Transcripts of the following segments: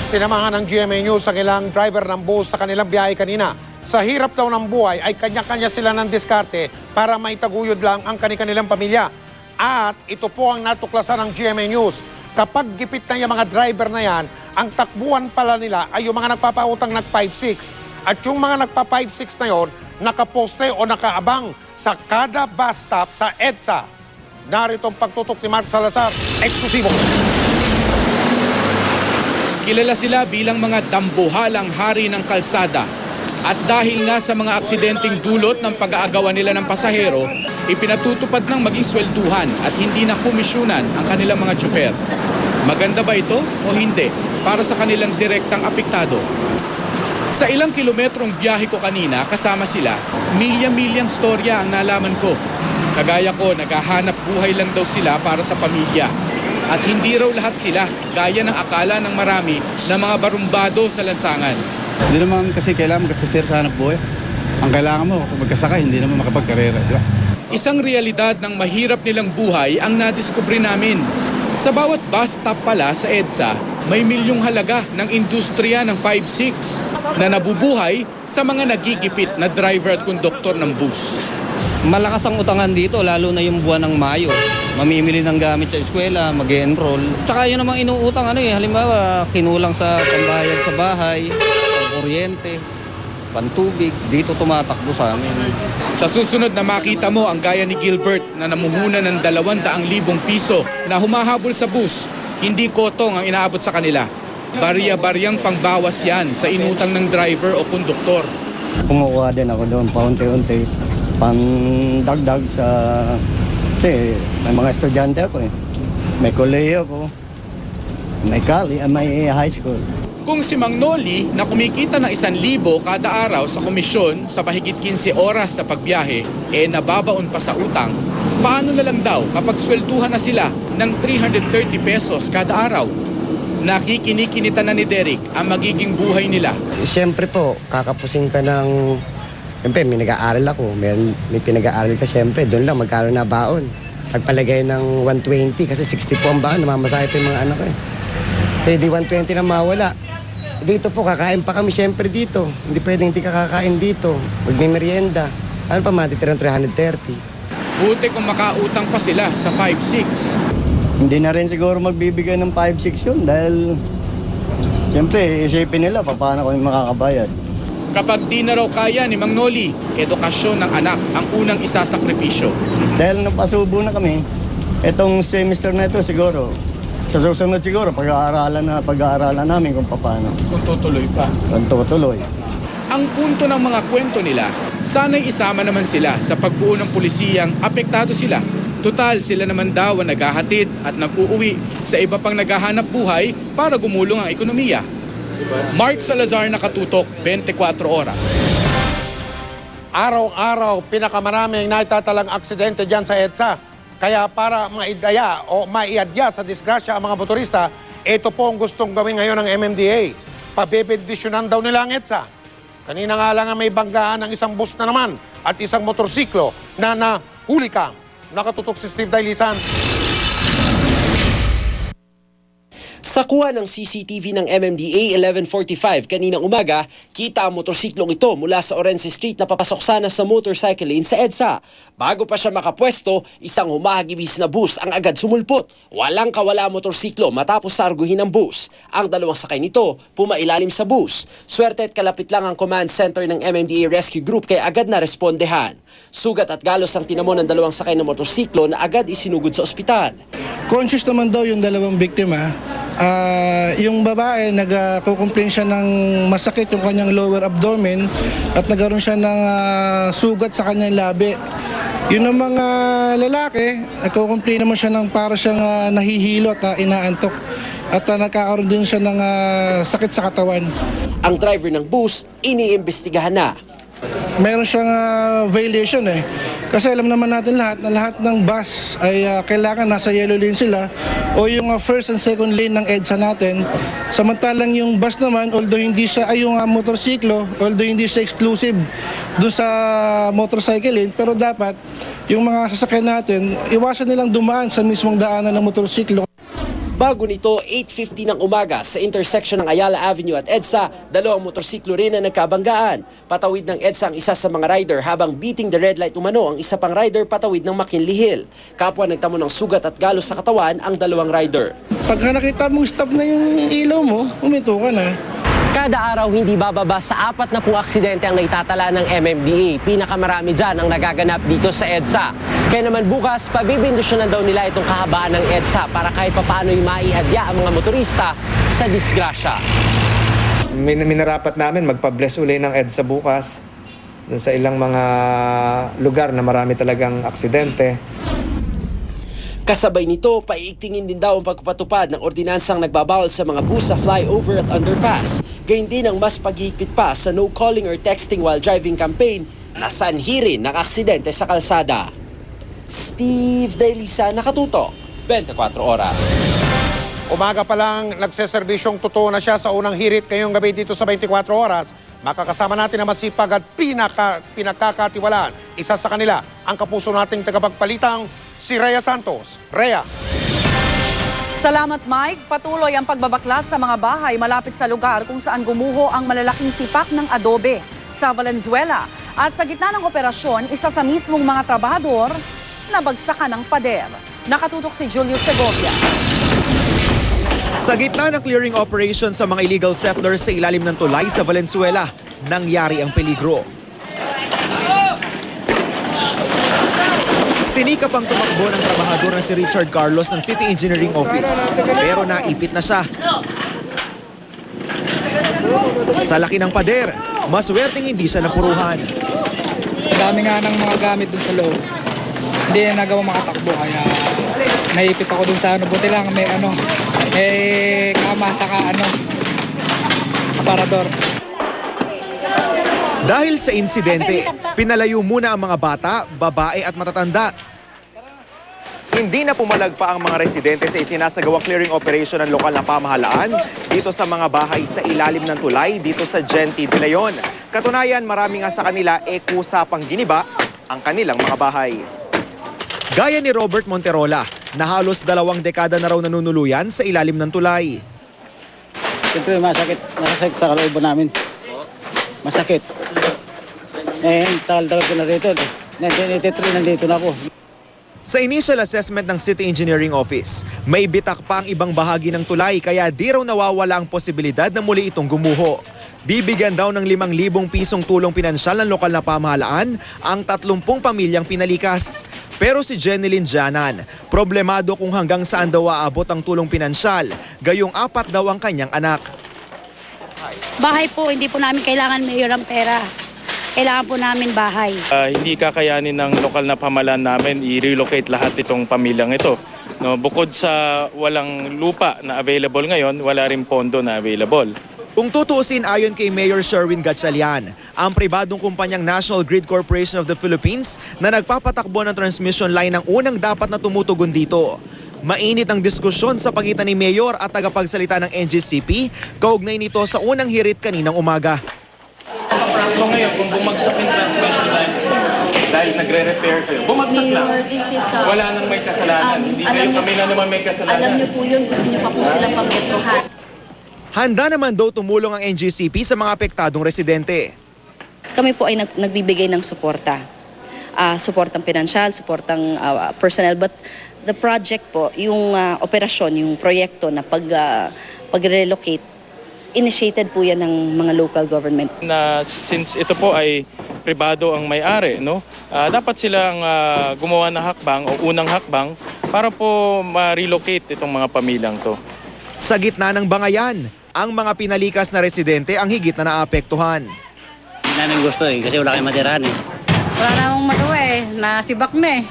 Sinamahan ng GMA News ang ilang driver ng bus sa kanilang biyahe kanina. Sa hirap daw ng buhay ay kanya-kanya sila ng diskarte para maitaguyod lang ang kanilang pamilya. At ito po ang natuklasan ng GMA News. Kapag gipit na yung mga driver na yan, ang takbuhan pala nila ay yung mga nagpapautang ng 5-6. At yung mga nagpa-5-6 na yon, nakaposte o nakaabang sa kada bus stop sa EDSA. Narito ang pagtutok ni Mark Salazar, eksklusibo. Kilala sila bilang mga dambuhalang hari ng kalsada. At dahil nga sa mga aksidenteng dulot ng pag-aagawan nila ng pasahero, ipinatutupad ng maging swelduhan at hindi na komisyonan ang kanilang mga tsuper. Maganda ba ito o hindi para sa kanilang direktang apektado? Sa ilang kilometrong biyahe ko kanina kasama sila, milya-milyang storya ang nalaman ko. Kagaya ko, naghahanap buhay lang daw sila para sa pamilya. At hindi raw lahat sila, gaya ng akala ng marami na mga barumbado sa lansangan. Hindi naman kasi kailangan magkaskasir sa hanap buhay. Ang kailangan mo, kung magkasakay, hindi naman makapagkarera, di ba? Isang realidad ng mahirap nilang buhay ang nadiskubre namin. Sa bawat bus stop pala sa EDSA, may milyong halaga ng industriya ng 5-6 na nabubuhay sa mga nagigipit na driver at konduktor ng bus. Malakas ang utangan dito, lalo na yung buwan ng Mayo. Mamimili ng gamit sa eskwela, mag-enroll. Tsaka yun namang inuutang, halimbawa, kinulang sa pambayad sa bahay, kuryente, pantubig, dito tumatakbo sa amin. Sa susunod na makita mo ang gaya ni Gilbert na namuhunan ng 200,000 piso na humahabol sa bus, hindi kotong ang inaabot sa kanila. Barya-baryang pangbawas yan sa inutang ng driver o konduktor. Kumukuha din ako doon paunti-unti, pandagdag sa... Kasi may mga estudyante ako eh. May kolehiyo ako, may high school. Kung si Mang Noli na kumikita ng 1,000 kada araw sa komisyon sa mahigit 15 oras na pagbiyahe, nababaon pa sa utang, paano na lang daw kapag swelduhan na sila ng 330 pesos kada araw? Nakikinikinita na ni Derek ang magiging buhay nila. Siyempre po, kakapusin ka ng... Siyempre, may nag-aaral ako. May pinag-aaral ka siyempre. Doon lang magkaroon na baon. Pagpalagay ng 120 kasi 60 po ang baon. Namamasahe pa yung mga anak ko eh. Pwede 120 na mawala. Dito po, kakain pa kami siyempre dito. Hindi pwedeng hindi kakakain dito. Magmimerienda. Ano pa matitirang 330? Buti kung makautang pa sila sa 5-6. Hindi na rin siguro magbibigay ng 5-6 yun dahil siyempre isipin nila paano ko makakabayad. Kapag di na raw kaya ni Mang Noli, edukasyon ng anak ang unang isasakripisyo. Dahil napasubo na kami, itong semester na ito siguro, sa susunod siguro, pag-aaralan namin kung paano. Kung tutuloy pa. Kung tutuloy. Ang punto ng mga kwento nila, sana'y isama naman sila sa pagbuo ng pulisiyang apektado sila. Tutal, sila naman daw ang naghahatid at nag-uuwi sa iba pang naghahanap buhay para gumulong ang ekonomiya. Mark Salazar, nakatutok, 24 oras. Araw-araw, pinakamaraming naitatalang aksidente dyan sa EDSA. Kaya para maidaya o maiadya sa disgrasya ang mga motorista, ito po ang gustong gawin ngayon ng MMDA. Pabebendisyonan daw nila ang EDSA. Kanina nga lang may banggaan ng isang bus na naman at isang motorsiklo na nahuli ka. Nakatutok si Steve Dailisan. Sa kuha ng CCTV ng MMDA 11:45 kaninang umaga, kita ang motorsiklong ito mula sa Orense Street na papasok sana sa motorcycle lane sa EDSA. Bago pa siya makapwesto, isang humahagibis na bus ang agad sumulpot. Walang kawala motorsiklo matapos sarguhin ng bus. Ang dalawang sakay nito pumailalim sa bus. Swerte at kalapit lang ang command center ng MMDA Rescue Group kaya agad na respondehan. Sugat at galos ang tinamo ng dalawang sakay ng motorsiklo na agad isinugod sa ospital. Conscious naman daw yung dalawang biktima. Yung babae, nagko-complain siya ng masakit yung kanyang lower abdomen at nagkaroon siya ng sugat sa kanyang labi. Yun ang mga lalaki, nagko-complain naman siya ng para siyang nahihilo at inaantok at nagkakaroon din siya ng sakit sa katawan. Ang driver ng bus, iniimbestigahan na. Meron siyang violation eh. Kasi alam naman natin lahat na lahat ng bus ay kailangan nasa yellow lane sila o yung first and second lane ng EDSA natin. Samantalang yung bus naman, although hindi siya, ay yung motorsiklo, although hindi siya exclusive doon sa motorcycle lane, pero dapat yung mga sasakyan natin, iwasan nilang dumaan sa mismong daanan ng motorsiklo. Bago nito, 8:50 ng umaga sa intersection ng Ayala Avenue at EDSA, dalawang motorsiklo rin na nagkabanggaan. Patawid ng EDSA ang isa sa mga rider habang beating the red light umano ang isa pang rider patawid ng McKinley Hill. Kapwa nagtamo ng sugat at galos sa katawan ang dalawang rider. Pagka nakita mong stop na yung ilaw mo, huminto ka na. Kada araw hindi bababa sa 40 aksidente ang naitatala ng MMDA. Pinakamarami dyan ang nagaganap dito sa EDSA. Kaya naman bukas, pabibindusyonan daw nila itong kahabaan ng EDSA para kahit papaano'y maiadya ang mga motorista sa disgrasya. Minarapat namin magpa-bless uli ng EDSA bukas dun sa ilang mga lugar na marami talagang aksidente. Kasabay nito, paiigtingin din daw ang pagpapatupad ng ordinansang nagbabawal sa mga bus sa flyover at underpass. Gayun din ang mas paghihigpit pa sa no calling or texting while driving campaign na sanhi rin ng aksidente sa kalsada. Steve Delisa, Nakatutok, 24 Oras. Umaga pa lang, nagseserbisyong totoo na siya sa unang hirit ngayong gabi dito sa 24 Oras. Makakasama natin na masipag at pinakakatiwalaan. Isa sa kanila, ang kapuso nating tagapagpalitang si Rhea Santos. Rhea. Salamat, Mike. Patuloy ang pagbabaklas sa mga bahay malapit sa lugar kung saan gumuho ang malalaking tipak ng adobe sa Valenzuela. At sa gitna ng operasyon, isa sa mismong mga trabahador nabagsakan ng pader. Nakatutok si Julio Segovia. Sa gitna ng clearing operation sa mga illegal settlers sa ilalim ng tulay sa Valenzuela, nangyari ang peligro. Sinikap ang tumakbo ng trabahador na si Richard Carlos ng City Engineering Office, pero naipit na siya. Sa laki ng pader, maswerteng hindi siya napuruhan. Dami nga ng mga gamit dun sa loob. Hindi na nagawa makatakbo, kaya naipit ako dun sa buti lang may kama saka aparador. Dahil sa insidente, pinalayo muna ang mga bata, babae at matatanda. Hindi na pumalag pa ang mga residente sa isinasagawang clearing operation ng lokal na pamahalaan dito sa mga bahay sa ilalim ng tulay dito sa Genti de Leon. Katunayan, marami nga sa kanila kusapang giniba ang kanilang mga bahay. Gaya ni Robert Monterola, na halos 2 dekada na raw nanunuluyan sa ilalim ng tulay. Siyempre masakit sa kalooban namin. Masakit. Tagal-tagal ko na rito. 1983 nandito na ako. Sa initial assessment ng City Engineering Office, may bitak pa ang ibang bahagi ng tulay kaya di raw nawawala ang posibilidad na muli itong gumuho. Bibigyan daw ng 5,000 pisong tulong pinansyal ng lokal na pamahalaan ang 30 pamilyang pinalikas. Pero si Jeneline Janan, problemado kung hanggang saan daw aabot ang tulong pinansyal, gayong 4 daw ang kanyang anak. Bahay po, hindi po namin kailangan mayor ang pera. Kailangan po namin bahay. Hindi kakayanin ng lokal na pamahalaan namin i-relocate lahat itong pamilyang ito. No, bukod sa walang lupa na available ngayon, wala rin pondo na available. Kung tutuusin ayon kay Mayor Sherwin Gatchalian, ang pribadong kumpanyang National Grid Corporation of the Philippines na nagpapatakbo ng transmission line ang unang dapat na tumutugon dito. Mainit ang diskusyon sa pagitan ni Mayor at tagapagsalita ng NGCP kaugnay nito sa unang hirit kaninang umaga. So ngayon, kung bumagsak yung transmission line dahil nagre-repair kayo, bumagsak lang. Wala nang may kasalanan. Hindi kayo kami na naman may kasalanan. Alam niyo po yun, gusto niyo pa po silang pagbotohan. Handa naman daw tumulong ang NGCP sa mga apektadong residente. Kami po ay nagbibigay ng suporta. Suportang pinansyal, suportang personnel. But the project po, yung operasyon, yung proyekto na pag-relocate, initiated po yan ng mga local government. Na since ito po ay pribado ang may-ari, no? Dapat silang gumawa ng hakbang o unang hakbang para po ma-relocate itong mga pamilyang to. Sa gitna ng bangayan, ang mga pinalikas na residente ang higit na naapektuhan. Hindi namin gusto kasi wala kayong matirahan Wala namang magawa nasibak na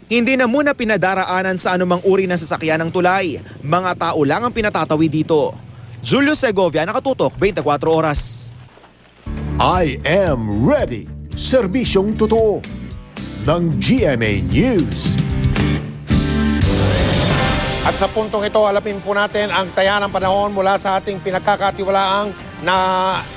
Hindi na muna pinadaraanan sa anumang uri ng sasakyan ng tulay. Mga tao lang ang pinatatawid dito. Julio Segovia, Nakatutok, 24 Oras. I am ready. Serbisyong totoo ng GMA News. At sa puntong ito, alapin po natin ang taya ng panahon mula sa ating pinagkakatiwalaang na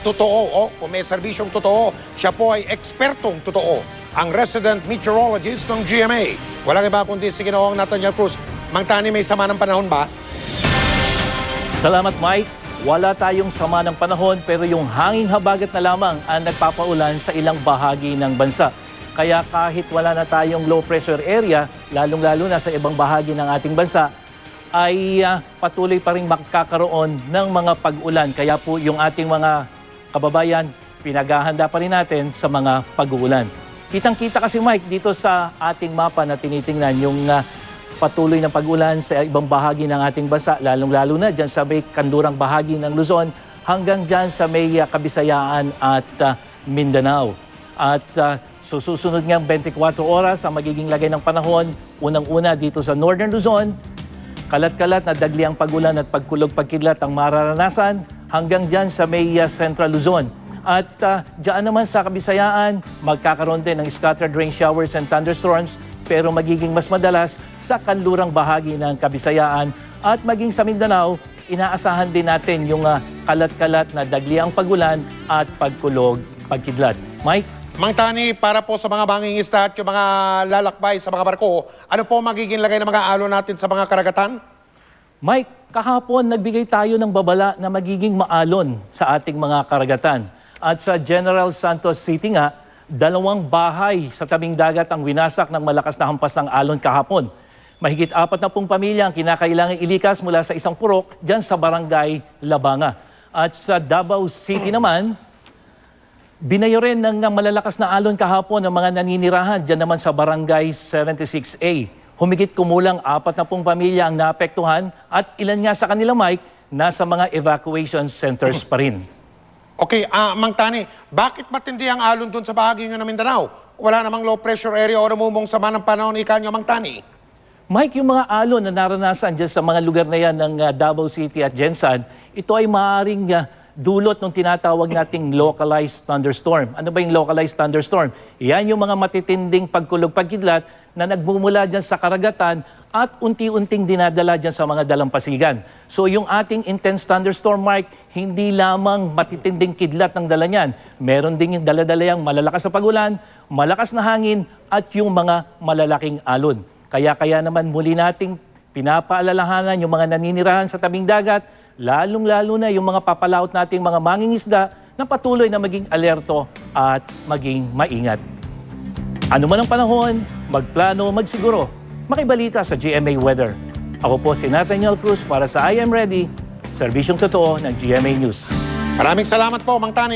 totoo. O, kung may serbisyong totoo, siya po ay ekspertong totoo. Ang resident meteorologist ng GMA. Walang iba kundi si Ginoong Nathaniel Cruz. Mang Tani, may sama ng panahon ba? Salamat, Mike. Wala tayong sama ng panahon pero yung hanging habagat na lamang ang nagpapaulan sa ilang bahagi ng bansa. Kaya kahit wala na tayong low pressure area, lalong-lalo na sa ibang bahagi ng ating bansa, ay patuloy pa rin magkakaroon ng mga pag-ulan. Kaya po yung ating mga kababayan, pinaghahanda pa rin natin sa mga pag-uulan. Kitang-kita kasi, Mike, dito sa ating mapa na tinitingnan yung patuloy ng pag-ulan sa ibang bahagi ng ating bansa, lalong-lalo na dyan sa may kandurang bahagi ng Luzon hanggang dyan sa may Kabisayaan at Mindanao. At susunod nga 24 oras ang magiging lagay ng panahon. Unang-una dito sa Northern Luzon, kalat-kalat na dagli ang pag-ulan at pagkulog-pagkidlat ang mararanasan hanggang dyan sa may Central Luzon. At dyan naman sa Kabisayaan, magkakaroon din ng scattered rain showers and thunderstorms pero magiging mas madalas sa kanlurang bahagi ng Kabisayaan at maging sa Mindanao, inaasahan din natin yung kalat-kalat na dagliang pag-ulan at pagkulog-pagkidlat. Mike? Mang Tani, para po sa mga mangingisda at yung mga lalakbay sa mga barko, ano po magiging lagay ng mga alon natin sa mga karagatan? Mike, kahapon nagbigay tayo ng babala na magiging maalon sa ating mga karagatan. At sa General Santos City nga, 2 bahay sa tabing dagat ang winasak ng malakas na hampas ng alon kahapon. Mahigit 40 pamilya ang kinakailangan ilikas mula sa isang purok dyan sa barangay Labanga. At sa Davao City naman, binayo rin ng malalakas na alon kahapon ng mga naninirahan dyan naman sa barangay 76A. Humigit kumulang 40 pamilya ang naapektuhan at ilan nga sa kanila, Mike, nasa mga evacuation centers pa rin. Okay, Mang Tani, bakit matindi ang alon doon sa bahagi ng Mindanao? Wala namang low pressure area o namumong sama ng panahon ikanyo, Mang Tani? Mike, yung mga alon na naranasan dyan sa mga lugar na yan ng Davao City at Jensan, ito ay maaaring dulot ng tinatawag nating localized thunderstorm. Ano ba yung localized thunderstorm? Yan yung mga matitinding pagkulog-pagkidlat na nagmumula dyan sa karagatan at unti-unting dinadala dyan sa mga dalampasigan. So yung ating intense thunderstorm, Mike, hindi lamang matitinding kidlat ng dala niyan. Meron din yung dala-dala yung malalakas na pagulan, malakas na hangin at yung mga malalaking alon. Kaya naman muli nating pinapaalalahanan yung mga naninirahan sa tabing dagat, lalong-lalo na yung mga papalaot nating mga mangingisda na patuloy na maging alerto at maging maingat. Ano man ang panahon, magplano, magsiguro, makibalita sa GMA Weather. Ako po si Nathaniel Cruz para sa I Am Ready, serbisyong totoo ng GMA News. Maraming salamat po, Mang Tani.